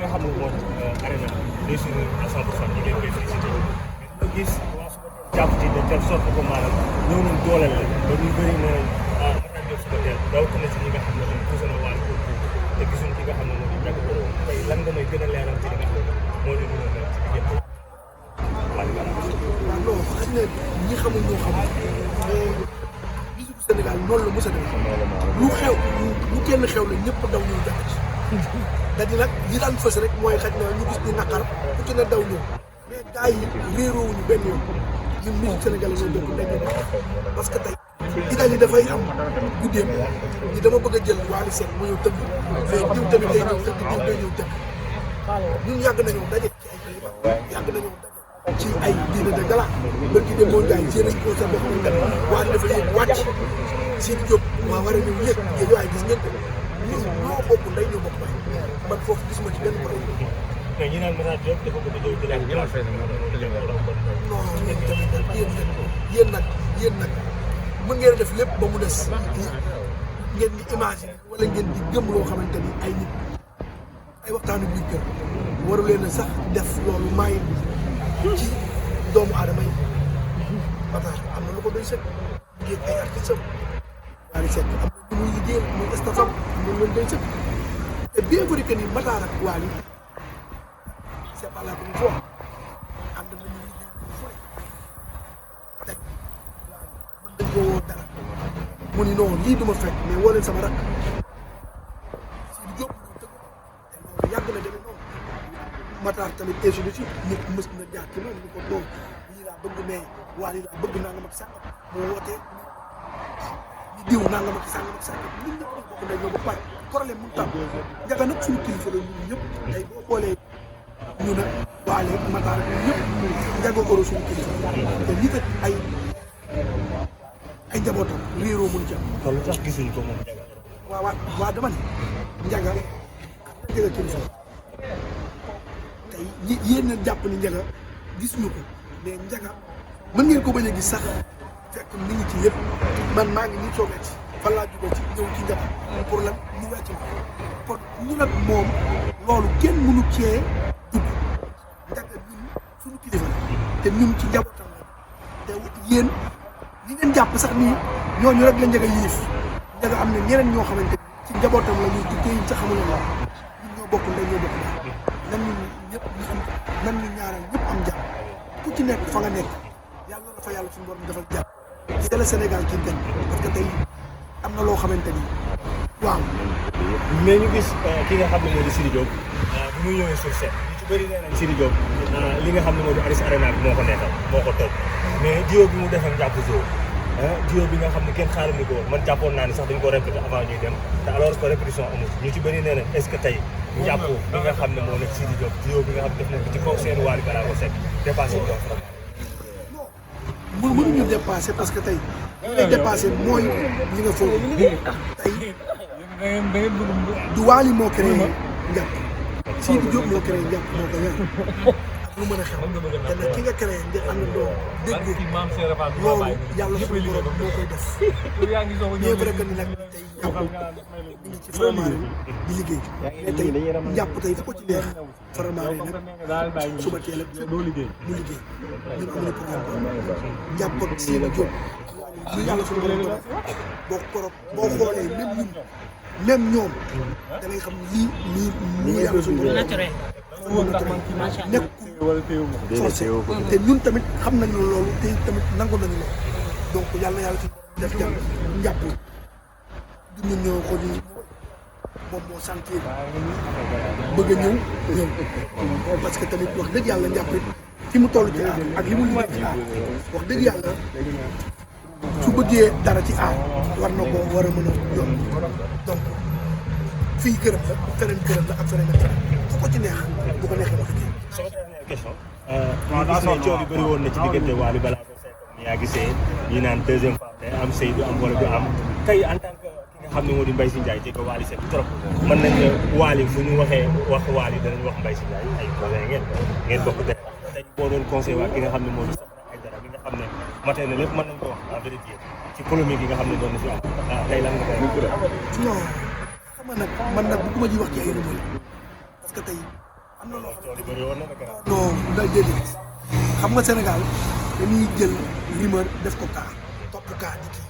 nga xam ne moo arena réussir à 100% ñu ngi koy félicité mais nga gis waa suba jàpp ci de telle sorte que maanaam ñëw nañ dooleel la ba ñu bëri ne Matar Diop suba teel rawatina si ñi nga xam ne moom poussé na waa te gisuñ ki nga xam ne moo di Ndiaga Doro tey lan nga may gën a leeral ci li nga xam ne moo di mën a mel ci diggante waaw non xëy na ñi xamul ñoo xamul mais bisu Sénégal noonu la mos a demee lu xew lu kenn xew la ñëpp daw ñëw jàpp ci da di nag li daan fës rek mooy xaj na ñu gis ni naqar ku ci ne daw ñëw mais gars yi réeroowuñu benn yoon ñun musique sénégalais ñoo bokk ndey parce que tey Italie dafay am guddeem ñi dama bëgg a jël Wally Seck mu ñëw tëgg mais diw tamit day ñëw tëgg diw day ñëw tëgg ñun yàgg nañoo daje ci ay béykat yàgg nañoo daje ci ay dîner de gala bërki de moo Ndiaye seen nañ concert boo xam ne kat Wally dafa yéeg wàcc Sidi Diop waa war a ñëw yéeg yéeg waaye gis ngeen ko ñun ñoo bokk ndey ñoo bokk baay man foofu gisuma ci benn problème. mais ñu naan Matar Diop dafa bëgg a ñëw jëlaat non yéen tamit yéen nag mën ngeen def lépp ba mu des ngeen di imaginer wala ngeen di gëm loo xamante ni ay nit ay waxtaanu biir kër waru leen a sax def loolu maay ci doomu aadama yi Matar am na lu ko doy sëkk liggéey ay artistes am Wally Seck am na lu muy liggéeyal muy staffam am na lu leen doy sëkk te bien vrai que ni Matar ak Wally c'est pas la première fois am na ñu liggéey bu fure tey man dañ ko woo dara mu ni non lii duma fekk mais woo leen sama rakk Sidi Diop ñu tëgg te loolu yàgg na demee noonu Matar tamit ainsi de suite nit mës na jaar ci noonu ni ko non lii laa bëgg mais Wally laa bëgg naa nga ma ci sàngam moo wootee ñu diw naa nga ma ci sàngam ak sàngam ñun ñëpp ñu bokk ndey ñoo ba pare problème mu tam Ndiaga nag suñu kilifa la ñun ñëpp tey boo xoolee ñu ne Wally Matar ñëpp Ndiaga Doro suñu kilifa te nit ak ay njabootam réeroo mun ci am. kon lu tax gisuñ ko moom Ndiaga Doro. waaw dama ne Ndiaga kilifa tey yéen a jàpp ni Ndiaga gisuñu ko mais Ndiaga mën ngeen ko bañ a gis sax fekk mi ngi ci lépp man maa ngi nii soog a ci fan laa jógee ci ñëw ci Ndiaga pour lan mu wecc ma kon ñu nag moom loolu kenn mënu cee dugg Ndiaga ñun suñu kilifa te ñun ci njabootam la te yéen ñi ngeen jàpp sax nii ñooñu rek la Ndiaga yiif Ndiaga am na ñeneen ñoo xamante ni ci njabootam la ñuy tuddee yi sax xamuñu la ñun ñoo bokk ndey ñoo bokk daal nan ñu ñëpp ñu am nan ñu ñaareel ñëpp am jàpp ku ci nekk fa nga nekk yàlla na fa yàlla suñu borom defal jàpp c'est le Sénégal qui gagne parce que tey am na loo xamante ni waaw. mais ñu gis ki nga xam ne moo di Sidi Diop bu muy ñëwee sur scène ñu ci bëri nee nañ Sidi Diop li nga xam ne moo di Aris Arena bi moo ko neexal moo ko toog mais jiw bi mu defee jàpp zoo jiw bi nga xam ne kenn xaaruñu ko woon man jàppoon naa ni sax dañu ko répété avant ñuy dem te alors que répétition amul ñu ci bëri nee nañ est-ce que tey njàpp bi nga xam ne moo nekk Sidi Diop jiw bi nga xam ne def nañ ko ci kaw seen Wally Ballago Seck dépassé wu ko mënuñu dépassé parce que tey li lay dépassé mooy ñi nga foog tey du Wally moo créé njàpp Sidi Diop moo créé njàpp moo ko yar ak lu mën a xew te nag ki nga créé nga am na doo déggoo loolu yàlla suñu borom moo koy def bien vrai que ni nag tey njàpp mi ngi ci Faramareen di liggéey mais tey njàpp tey fu ko ci neex Faramareen nag suba teel ak mu liggéey ñun amuñu problème njàpp ak Sidi Diop ñu yàlla suñu borom def boo xoolee même ñoom da ngay xam lii yàlla suñu borom naturel nekkul forcé te ñun tamit xam nañu loolu te tamit nangu nañu loolu donc yàlla suñu borom def jàmm njàpp du ñun ñoo ko ni moom moo sentir bëgg a ñëw parce que tamit wax dëgg yàlla njàpp fi mu toll ci aar ak li mu liggéey ci aar wax dëgg yàlla su bëggee dara ci aar war na ko war a mën a yomb donc fii këram la feneen këram la ak feneen ak feneen fu ko ci neex bu ko neexee wax dëgg. sama dernière question. gis ne coow li bëri woon na ci diggante Wally Ballago Seck ni yaa gisee ñi naan deuxième fois day am sëy du am wala du am tey en tant que ki nga xam ne moo di Mbaye Sy Ndiaye jege Wally Seck trop mën nañ ne Wally fu ñu waxee wax Wally danañ wax Mbaye Sy Ndiaye ay conseil ngeen bokk def tey boo doon conseil waa ki nga xam ne moo di Soxna Aïdara mi nga xam ne matee na lépp mën nañ ko wax en vérité ci polémique yi nga xam ne doon na fi am tey lan nga koy non xam nga nag man nag bëgguma ji wax ci ay rumeur parce que tey am na loo tool yi bëri woon na nag. non da déedéet xam nga Sénégal dañuy jël rumeur def ko kaa topp kaa di kii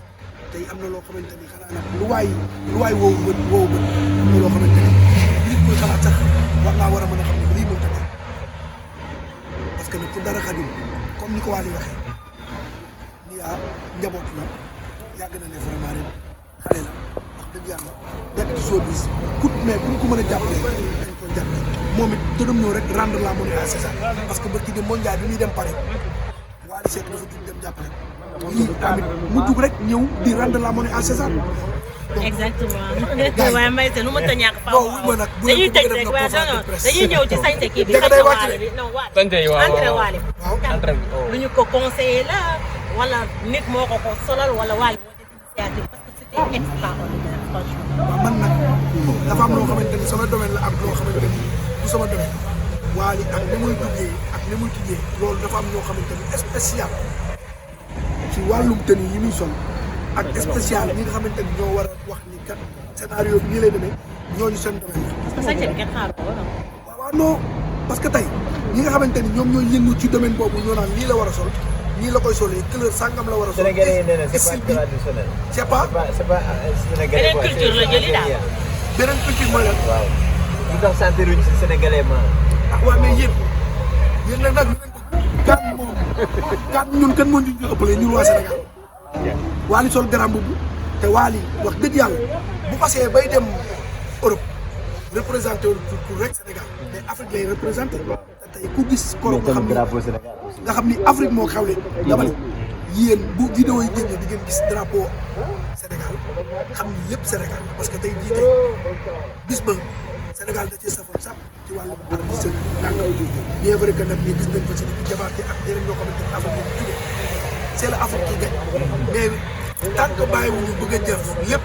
tey am na loo xamante ni xanaa nag lu waay woowu bët am na loo xamante ni nit koy xalaat sax war ngaa war a mën a xam ne lii mënta nekk parce que nag ci dara xajul comme ni ko Waly waxee ni njaboot la yàgg na ne vraiment ren xale la wax dëgg yàlla nekk ci showbiz kut mais ku ko mën a jàppale dañ koy jàppale moom it dëgëm ñëw rek rendre la monnaie à César parce que barki dem mondial bi muy dem Paris Waly Seck dafa jug dem jàppale lii tamit mu jug rek ñëw di rendre la monnaie à César. exactement waaye Mbaye Sène lu mënta ñàkk faaw non wuy ma nag bu dañuy tëj rek waaye dañuy ñëw ci sañte kii bi sañte Waly bi non Waly entré Waly lu ñu ko conseillé la wala nit moo ko solal wala Waly moo def initiative parce que c'était extraordinaire franchement. waaw man nag dafa am loo xamante ni sama domaine la ak loo xamante ni du sama domaine Waly ak ni muy duggee ak ni muy tijjee loolu dafa am ñoo xamante ni spécial ci wàllum tenue yi muy sol ak spécial ñi nga xamante ni ñoo war a wax ni kat scénario bi nii lay demee ñooñu seen domaine la. parce que sañte bi kenn xaaru ko wala. waaw non parce que tey ñi nga xamante ni ñoom ñooy yëngu ci domaine boobu ñoo naan lii la war a sol nii la koy solee couleur sangam la war a sol. Sénégalais yi nee na c'est pas traditionnel. c'est pas sénégalais beneen culture la jëli daal. beneen culture mooy lan. waaw lu tax sentiruñ si sénégalais ma. ah waaw mais yéen nag lu leen bëgg kan moom kan ñun kan moo ñu ëppalee ñun waa Sénégal Waly sol garam boobu te Waly wax dëgg yàlla bu passé bay dem Europe représenté pour rek Sénégal mais Afrique lay représenté te tey ku gis koro nga xam ni Afrique moo xewle dama ne yéen bu vidéo yi génne di ngeen gis drapeau Sénégal xam ni lépp Sénégal parce que tey jii tey bis ba Sénégal da cee safoon sax ci wàllu artiste yi bien vrai que nag ñi gis nañ ko ci di jabaate ak yeneen ñoo xamante ni Afrique yi jóge c'est la Afrique qui gagne mais tant que bàyyiwuñu bëgg a jëf lépp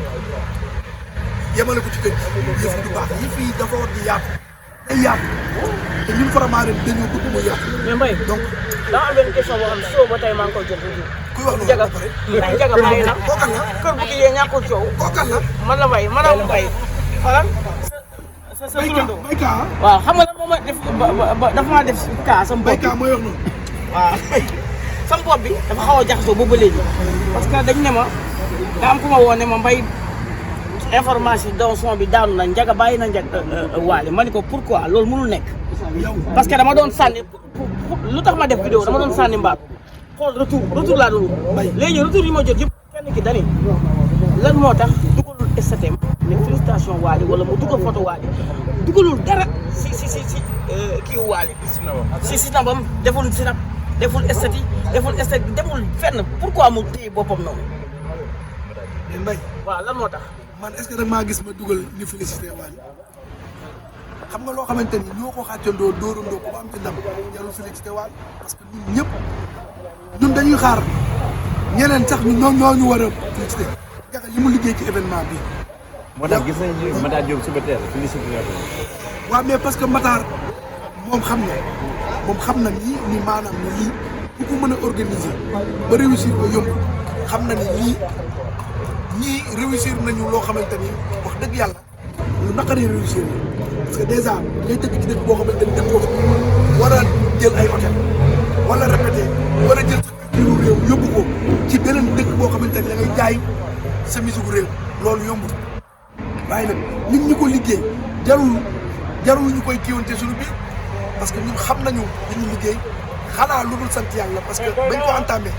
yemale ko ci kër gi yëf du baax yëf yi dafa war di yaatu day yaatu te ñun Faramareen dañoo bëgg mu yaatu. mais Mbaye donc dama am benn question boo xam ne soo ba tey maa ngi koy jot a ji. kuy wax loolu Jaga ba pare. Jaga bàyyi na kookan la kër bu kii yee ñàkkul coow. kookan la. man la Mbaye man la Mbaye xoolal sa turandoo. bayka waaw xam nga lan moo ma def ba dafa maa def kaa sama bopp bi bayka mooy wax noonu. waaw sama bopp bi dafa xaw a jaxasoo boobu ba léegi parce que dañ ne ma daa am ku ma woo ne ma Mbaye information daw son bi daanu na Njaga bàyyi na Njaga Waly ma ne ko pourquoi loolu mënul nekk parce que dama doon sànni lu tax ma def vidéo dama doon sànni mbaat xool retour laa doon léegi retour yi ma jot yëpp kenn ki dani lan moo tax dugalul STM ne félicitation Waly wala mu dugal photo Waly dugalul dara si kii Waly si sinabam deful sinab deful esthétique deful fenn pourquoi mu téye boppam noonu mais Mbaye waaw lan moo tax man est-ce que nag maa gis ma dugal ni félicité Waly xam nga loo xamante ni ñoo ko xàccandoo dóorandoo ko ba am ci ndam jarul félicité Waly parce que ñun ñëpp ñun dañuy xaar ñeneen sax ñoo ñu war a félicité Jaga li mu liggéey ci événement bi. moo tax gis nañu Matar Diop suba teel félicité nga ko. waaw mais parce que Matar moom xam na ni maanaam ni lii ku ko mën a organiser ba réussir ko yomb xam na ni ñii réussir nañu loo xamante ni wax dëgg yàlla lu naqaree réussir la parce que déjà ngay dëkk ci dëkk boo xamante ni dëkk boobu war a jël ay hôtel wala répété war a jël sa culture réew yóbbu ko ci beneen dëkk boo xamante ni da ngay jaay sa musique réew loolu yombul waaye nag nit ñi ko liggéey jarul ñu koy kiiwante suñu biir parce que ñun xam nañu li ñu liggéey xanaa lu dul sant yàlla parce que bañ ko entamé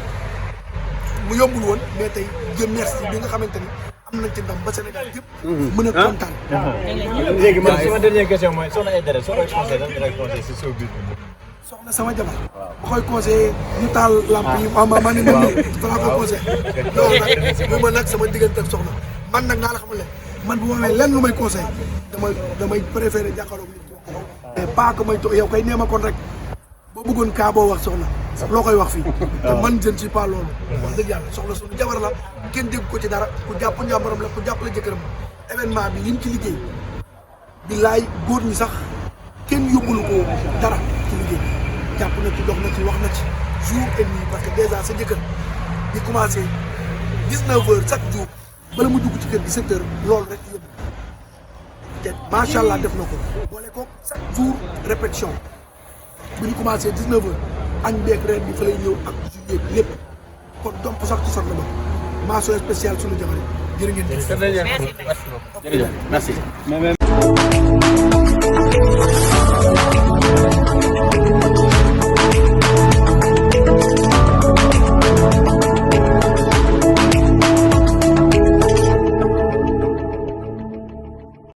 mu yombul woon mais tey Dieu merci bi nga xamante ni am nañ ci ndam ba Sénégal yëpp mën a kontaan. léegi man sama dernière question mooy soxna Aïdara soo koy conseillé lan nga koy conseillé si showbiz bi. soxna sama jabar ba koy conseillé ñu taal lamp yi ma ne ma balaa koy conseillé loolu nag nag sama diggante ak soxna man nag naa la xamal leen man bu ma amee lenn lu may conseillé damay préféré jàkkaarloog nit ko mais pas que may to yow kay nee ma kon rek boo bëggoon kaa boo wax soxna loo koy wax fii te man je ne suis pas loolu wax dëgg yàlla soxla suñu jabar la kenn dégg ko ci dara ku jàpp njàmbaram la ku jàppale jëkkëram événement bi lim ci liggéey billaay góor ñi sax kenn yóbbulu ko dara ci liggéey jàpp na ci dox na ci wax na ci jour et nuit parce que déjà sa jëkkër di commencé 19 heures chaque jour bala mu dugg ci kër gi 7 heures loolu rek yóbbu te te macha allah def na ko boole ko chaque jour répétition bu ñu commencé 19h añ beeg reer bi fa lay ñëw ak juillet bi lépp kon domp sax ci sot la ba mention spéciale suñu jamono jërë ngeen jëf. merci. Merci.